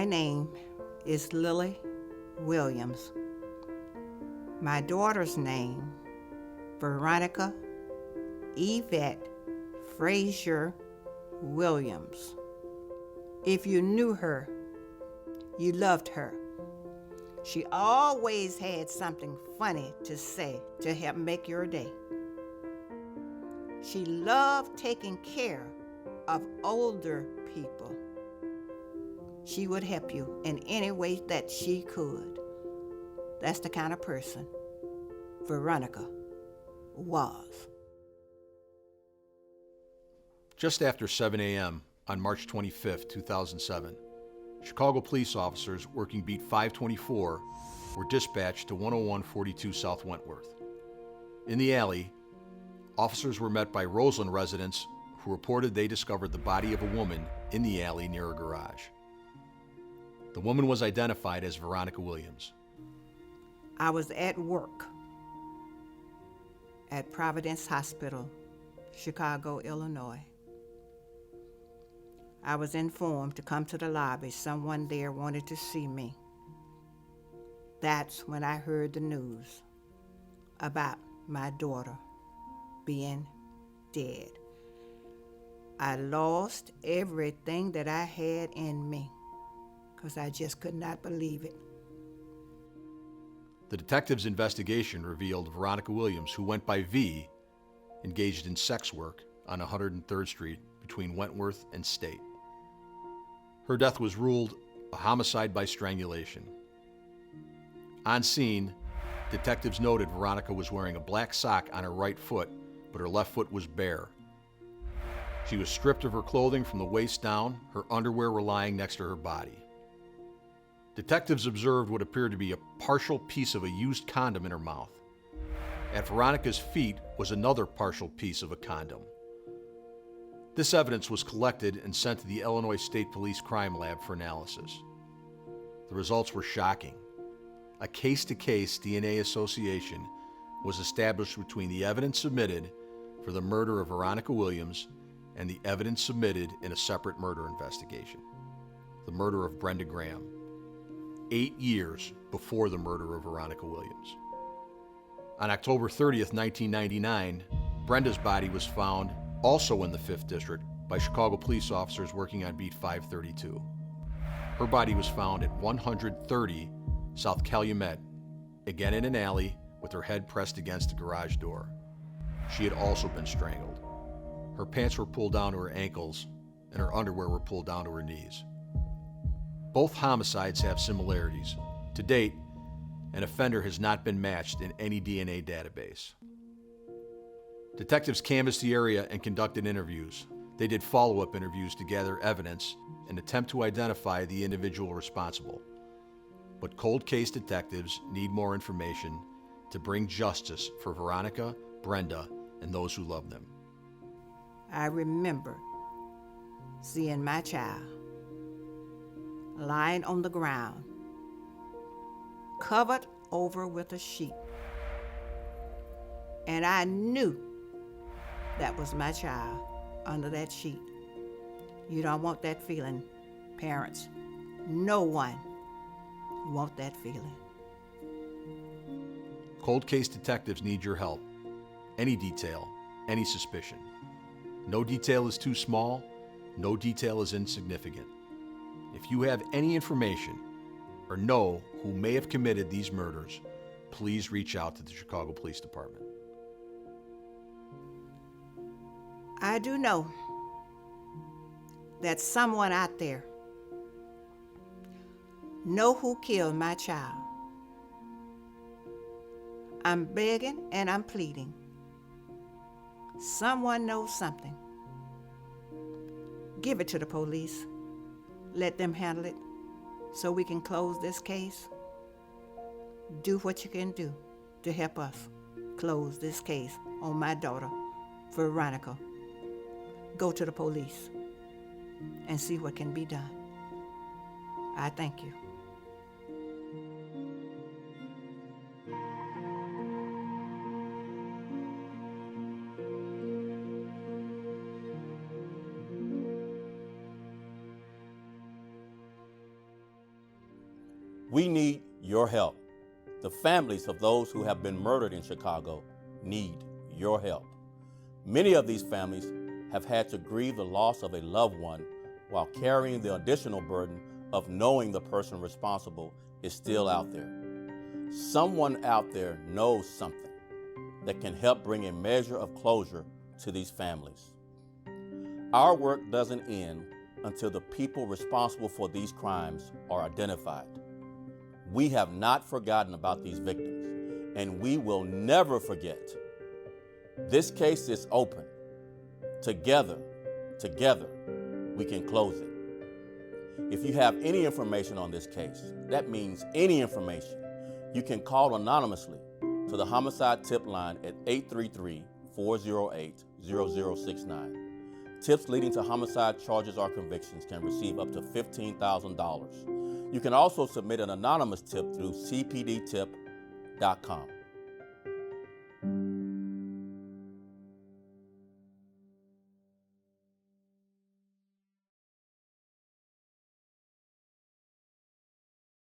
name is Lily Williams. My daughter's name, Veronica Yvette Frazier Williams. If you knew her, you loved her. She always had something funny to say to help make your day. She loved taking care of older people. She would help you in any way that she could. That's the kind of person Veronica was. Just after 7 a.m. on March 25, 2007, Chicago police officers working beat 524 were dispatched to 10142 South Wentworth. In the alley, officers were met by Roseland residents who reported they discovered the body of a woman in the alley near a garage. The woman was identified as Veronica Williams. I was at work at Providence Hospital, Chicago, Illinois. I was informed to come to the lobby. Someone there wanted to see me. That's when I heard the news about my daughter being dead. I lost everything that I had in me because I just could not believe it. The detective's investigation revealed Veronica Williams, who went by V, engaged in sex work on 103rd Street between Wentworth and State. Her death was ruled a homicide by strangulation. On scene, detectives noted Veronica was wearing a black sock on her right foot, but her left foot was bare. She was stripped of her clothing from the waist down. Her underwear were lying next to her body. Detectives observed what appeared to be a partial piece of a used condom in her mouth. At Veronica's feet was another partial piece of a condom. This evidence was collected and sent to the Illinois State Police Crime Lab for analysis. The results were shocking. A case-to-case DNA association was established between the evidence submitted for the murder of Veronica Williams and the evidence submitted in a separate murder investigation, the murder of Brenda Graham, 8 years before the murder of Veronica Williams. On October 30th, 1999, Brenda's body was found also in the 5th District by Chicago police officers working on beat 532. Her body was found at 130 South Calumet, again in an alley with her head pressed against a garage door. She had also been strangled. Her pants were pulled down to her ankles and her underwear were pulled down to her knees. Both homicides have similarities. To date, an offender has not been matched in any DNA database. Detectives canvassed the area and conducted interviews. They did follow-up interviews to gather evidence and attempt to identify the individual responsible. But cold case detectives need more information to bring justice for Veronica, Brenda, and those who love them. I remember seeing my child lying on the ground, covered over with a sheet. And I knew that was my child under that sheet. You don't want that feeling, parents. No one want that feeling. Cold case detectives need your help. Any detail, any suspicion. No detail is too small, no detail is insignificant. If you have any information or know who may have committed these murders, please reach out to the Chicago Police Department. I do know that someone out there know who killed my child. I'm begging and I'm pleading. Someone knows something. Give it to the police. Let them handle it so we can close this case. Do what you can do to help us close this case on my daughter, Veronica. Go to the police and see what can be done. I thank you. We need your help. The families of those who have been murdered in Chicago need your help. Many of these families have had to grieve the loss of a loved one while carrying the additional burden of knowing the person responsible is still out there. Someone out there knows something that can help bring a measure of closure to these families. Our work doesn't end until the people responsible for these crimes are identified. We have not forgotten about these victims, and we will never forget. This case is open. Together, we can close it. If you have any information on this case, that means any information, you can call anonymously to the homicide tip line at 833-408-0069. Tips leading to homicide charges or convictions can receive up to $15,000. You can also submit an anonymous tip through cpdtip.com.